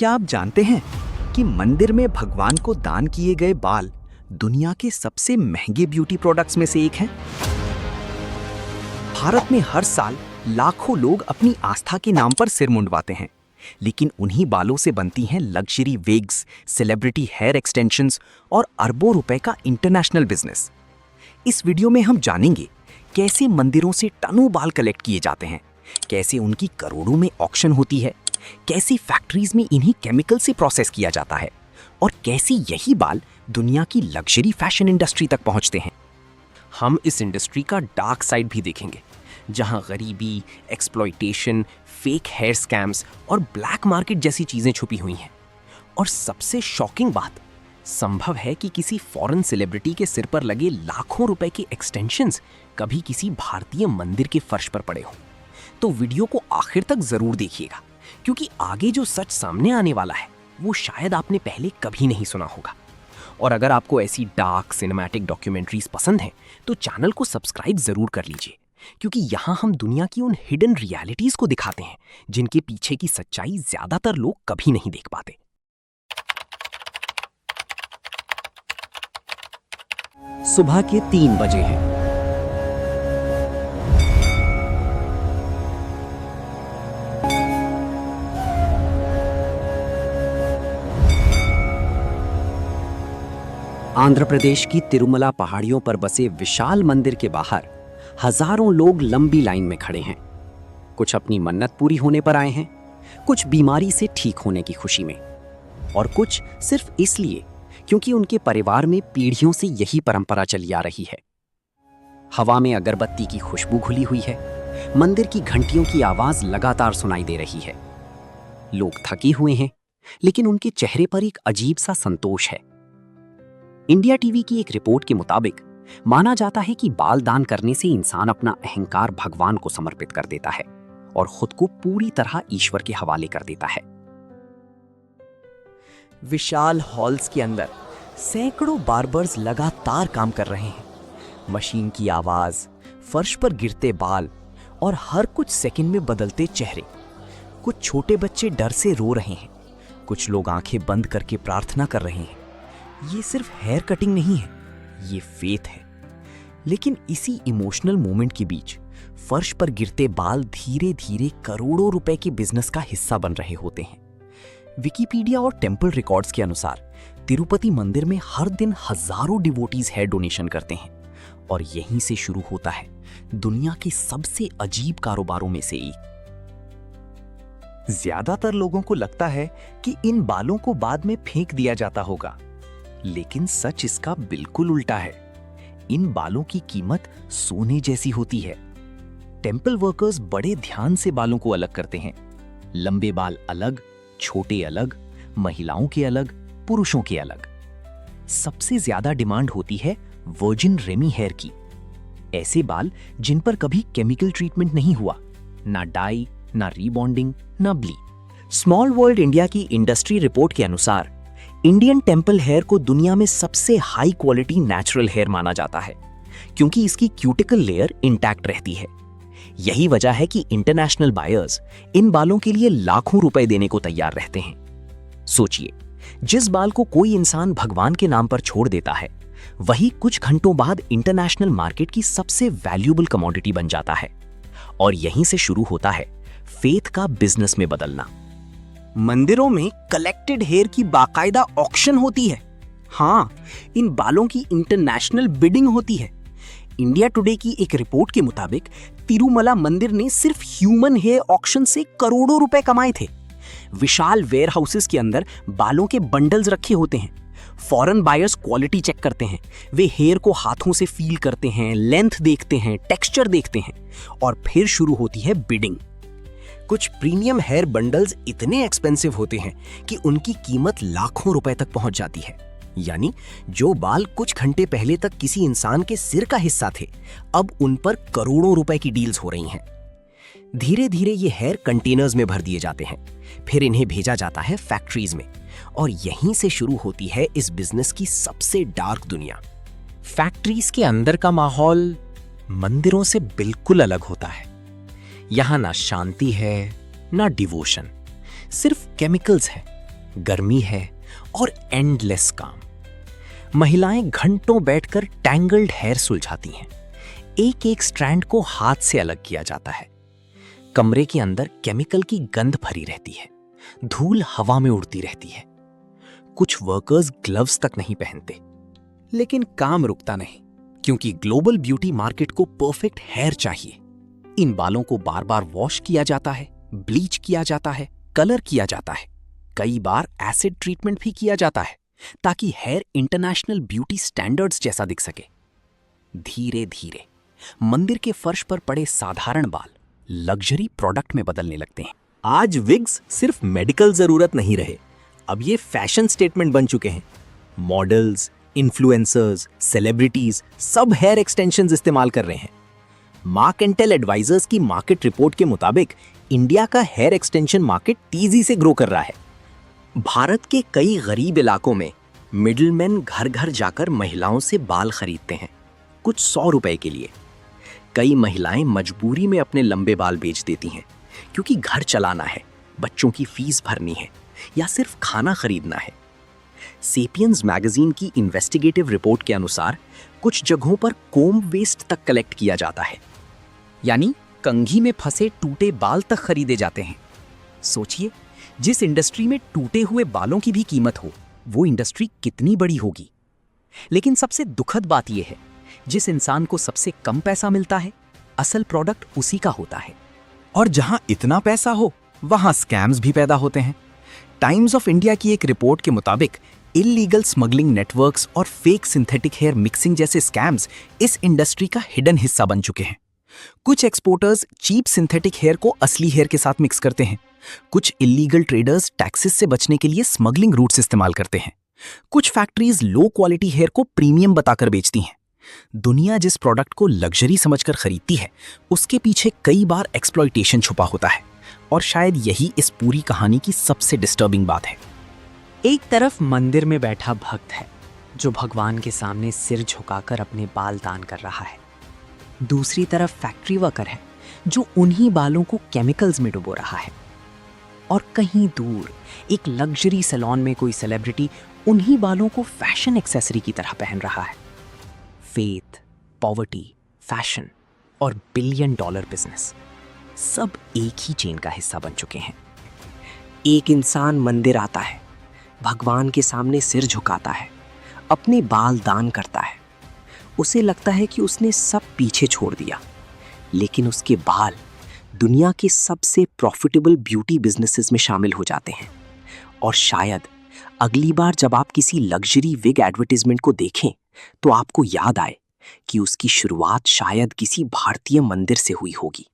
क्या आप जानते हैं कि मंदिर में भगवान को दान किए गए बाल दुनिया के सबसे महंगे ब्यूटी प्रोडक्ट्स में से एक हैं? भारत में हर साल लाखों लोग अपनी आस्था के नाम पर सिर मुंडवाते हैं, लेकिन उन्हीं बालों से बनती हैं luxury wigs, celebrity hair extensions और अरबों रुपए का इंटरनेशनल बिजनेस। इस वीडियो में हम जानेंगे कैसे मंदिरों से टनों बाल कलेक्ट किए जाते हैं, कैसे उनकी करोड़ों में ऑक्शन होती है, कैसी फैक्ट्रीज में इन्हीं केमिकल से प्रोसेस किया जाता है और कैसे यही बाल दुनिया की लग्जरी फैशन इंडस्ट्री तक पहुंचते हैं। हम इस इंडस्ट्री का डार्क साइड भी देखेंगे, जहां गरीबी, एक्सप्लॉयटेशन, फेक हेयर स्कैम्स और ब्लैक मार्केट जैसी चीजें छुपी हुई हैं। और सबसे शॉकिंग बात, संभव है कि किसी फॉरेन सेलिब्रिटी के सिर पर लगे लाखों रुपए के एक्सटेंशंस कभी किसी भारतीय मंदिर के फर्श पर पड़े हों। तो वीडियो को आखिर तक जरूर देखिएगा, क्योंकि आगे जो सच सामने आने वाला है वो शायद आपने पहले कभी नहीं सुना होगा। और अगर आपको ऐसी डार्क सिनेमैटिक डॉक्यूमेंट्रीज पसंद हैं तो चैनल को सब्सक्राइब जरूर कर लीजिए, क्योंकि यहाँ हम दुनिया की उन हिडन रियलिटीज को दिखाते हैं जिनके पीछे की सच्चाई ज्यादातर लोग कभी नहीं देख पाते। सुबह के 3 बजे हैं। आंध्र प्रदेश की तिरुमला पहाड़ियों पर बसे विशाल मंदिर के बाहर हजारों लोग लंबी लाइन में खड़े हैं। कुछ अपनी मन्नत पूरी होने पर आए हैं, कुछ बीमारी से ठीक होने की खुशी में, और कुछ सिर्फ इसलिए क्योंकि उनके परिवार में पीढ़ियों से यही परंपरा चली आ रही है। हवा में अगरबत्ती की खुशबू घुली हुई है, मंदिर की घंटियों की आवाज लगातार सुनाई दे रही है। लोग थके हुए हैं, लेकिन उनके चेहरे पर एक अजीब सा संतोष है। इंडिया टीवी की एक रिपोर्ट के मुताबिक माना जाता है कि बाल दान करने से इंसान अपना अहंकार भगवान को समर्पित कर देता है और खुद को पूरी तरह ईश्वर के हवाले कर देता है। विशाल हॉल्स के अंदर सैकड़ों बार्बर्स लगातार काम कर रहे हैं। मशीन की आवाज, फर्श पर गिरते बाल और हर कुछ सेकंड में बदलते चेहरे। कुछ छोटे बच्चे डर से रो रहे हैं, कुछ लोग आंखें बंद करके प्रार्थना कर रहे हैं। ये सिर्फ हेयर कटिंग नहीं है, ये फेथ है। लेकिन इसी इमोशनल मोमेंट के बीच फर्श पर गिरते बाल धीरे धीरे करोड़ों रुपए के बिजनेस का हिस्सा बन रहे होते हैं। विकिपीडिया और टेम्पल रिकॉर्ड्स के अनुसार तिरुपति मंदिर में हर दिन हजारों डिवोटीज हेयर डोनेशन करते हैं, और यहीं से शुरू होता है दुनिया के सबसे अजीब कारोबारों में से एक। ज्यादातर लोगों को लगता है कि इन बालों को बाद में फेंक दिया जाता होगा, लेकिन सच इसका बिल्कुल उल्टा है। इन बालों की कीमत सोने जैसी होती है। टेम्पल वर्कर्स बड़े ध्यान से बालों को अलग करते हैं। लंबे बाल अलग, छोटे अलग, महिलाओं के अलग, पुरुषों के अलग। सबसे ज्यादा डिमांड होती है वर्जिन रेमी हेयर की। ऐसे बाल जिन पर कभी केमिकल ट्रीटमेंट नहीं हुआ, ना डाई, ना रीबॉन्डिंग, ना ब्लीच। स्मॉल वर्ल्ड इंडिया की इंडस्ट्री रिपोर्ट के अनुसार इंडियन टेम्पल हेयर को दुनिया में सबसे हाई क्वालिटी नेचुरल हेयर माना जाता है, क्योंकि इसकी क्यूटिकल लेयर इंटैक्ट रहती है। यही वजह है कि इंटरनेशनल बायर्स इन बालों के लिए लाखों रुपए देने को तैयार रहते हैं। सोचिए, जिस बाल को कोई इंसान भगवान के नाम पर छोड़ देता है, वही कुछ घंटों बाद इंटरनेशनल मार्केट की सबसे वैल्यूएबल कमोडिटी बन जाता है। और यहीं से शुरू होता है फेथ का बिजनेस में बदलना। मंदिरों में कलेक्टेड हेयर की बाकायदा ऑक्शन होती है। हाँ, इन बालों की इंटरनेशनल बिडिंग होती है। इंडिया टुडे की एक रिपोर्ट के मुताबिक तिरुमला मंदिर ने सिर्फ ह्यूमन हेयर ऑक्शन से करोड़ों रुपए कमाए थे। विशाल वेयर हाउसेस के अंदर बालों के बंडल्स रखे होते हैं। फॉरेन बायर्स क्वालिटी चेक करते हैं, वे हेयर को हाथों से फील करते हैं, लेंथ देखते हैं, टेक्सचर देखते हैं, और फिर शुरू होती है बिडिंग। कुछ प्रीमियम हेयर बंडल्स इतने एक्सपेंसिव होते हैं कि उनकी कीमत लाखों रुपए तक पहुंच जाती है। यानी जो बाल कुछ घंटे पहले तक किसी इंसान के सिर का हिस्सा थे, अब उन पर करोड़ों रुपए की डील्स हो रही हैं। धीरे धीरे ये हेयर कंटेनर्स में भर दिए जाते हैं, फिर इन्हें भेजा जाता है फैक्ट्रीज में, और यहीं से शुरू होती है इस बिजनेस की सबसे डार्क दुनिया। फैक्ट्रीज के अंदर का माहौल मंदिरों से बिल्कुल अलग होता है। यहाँ ना शांति है, ना डिवोशन, सिर्फ केमिकल्स हैं, गर्मी है और एंडलेस काम। महिलाएं घंटों बैठकर टैंगल्ड हेयर सुलझाती हैं। एक एक स्ट्रैंड को हाथ से अलग किया जाता है। कमरे के अंदर केमिकल की गंध भरी रहती है, धूल हवा में उड़ती रहती है। कुछ वर्कर्स ग्लव्स तक नहीं पहनते। लेकिन काम रुकता नहीं, क्योंकि ग्लोबल ब्यूटी मार्केट को परफेक्ट हेयर चाहिए। इन बालों को बार बार वॉश किया जाता है, ब्लीच किया जाता है, कलर किया जाता है, कई बार एसिड ट्रीटमेंट भी किया जाता है, ताकि हेयर इंटरनेशनल ब्यूटी स्टैंडर्ड्स जैसा दिख सके। धीरे धीरे मंदिर के फर्श पर पड़े साधारण बाल लग्जरी प्रोडक्ट में बदलने लगते हैं। आज विग्स सिर्फ मेडिकल जरूरत नहीं रहे, अब ये फैशन स्टेटमेंट बन चुके हैं। मॉडल्स, इन्फ्लुएंसर्स, सेलिब्रिटीज सब हेयर एक्सटेंशंस इस्तेमाल कर रहे हैं। मार्क एंड टेल एडवाइजर्स की मार्केट रिपोर्ट के मुताबिक इंडिया का हेयर एक्सटेंशन मार्केट तेजी से ग्रो कर रहा है। भारत के कई गरीब इलाकों में मिडलमैन घर घर जाकर महिलाओं से बाल खरीदते हैं, कुछ 100 रुपए के लिए। कई महिलाएं मजबूरी में अपने लंबे बाल बेच देती हैं, क्योंकि घर चलाना है, बच्चों की फीस भरनी है या सिर्फ खाना खरीदना है। सेपियंस मैगजीन की इन्वेस्टिगेटिव रिपोर्ट के अनुसार कुछ जगहों पर कोम्ब वेस्ट तक कलेक्ट किया जाता है, यानी कंघी में फंसे टूटे बाल तक खरीदे जाते हैं। सोचिए, जिस इंडस्ट्री में टूटे हुए बालों की भी कीमत हो, वो इंडस्ट्री कितनी बड़ी होगी। लेकिन सबसे दुखद बात यह है, जिस इंसान को सबसे कम पैसा मिलता है, असल प्रोडक्ट उसी का होता है। और जहां इतना पैसा हो, वहां स्कैम्स भी पैदा होते हैं। टाइम्स ऑफ इंडिया की एक रिपोर्ट के मुताबिक इल्लीगल स्मगलिंग नेटवर्क्स और फेक सिंथेटिक हेयर मिक्सिंग जैसे स्कैम्स इस इंडस्ट्री का हिडन हिस्सा बन चुके हैं। कुछ एक्सपोर्टर्स चीप सिंथेटिक हेयर को असली हेयर के साथ मिक्स करते हैं। कुछ इल्लीगल ट्रेडर्स टैक्सेस से बचने के लिए स्मगलिंग रूट्स इस्तेमाल करते हैं। कुछ फैक्ट्रीज लो क्वालिटी हेयर को प्रीमियम बताकर बेचती हैं। दुनिया जिस प्रोडक्ट को लग्जरी समझकर खरीदती है, उसके पीछे कई बार एक्सप्लॉयटेशन छुपा होता है, और शायद यही इस पूरी कहानी की सबसे डिस्टर्बिंग बात है। एक तरफ मंदिर में बैठा भक्त है, जो भगवान के सामने सिर झुकाकर अपने बाल दान कर रहा है। दूसरी तरफ फैक्ट्री वर्कर है, जो उन्हीं बालों को केमिकल्स में डुबो रहा है। और कहीं दूर एक लग्जरी सैलून में कोई सेलिब्रिटी उन्हीं बालों को फैशन एक्सेसरी की तरह पहन रहा है। फेथ, पॉवर्टी, फैशन और $1 बिलियन बिजनेस सब एक ही चेन का हिस्सा बन चुके हैं। एक इंसान मंदिर आता है, भगवान के सामने सिर झुकाता है, अपने बाल दान करता है। उसे लगता है कि उसने सब पीछे छोड़ दिया, लेकिन उसके बाल दुनिया के सबसे प्रॉफिटेबल ब्यूटी बिजनेसेस में शामिल हो जाते हैं। और शायद अगली बार जब आप किसी लग्जरी विग एडवर्टाइजमेंट को देखें, तो आपको याद आए कि उसकी शुरुआत शायद किसी भारतीय मंदिर से हुई होगी।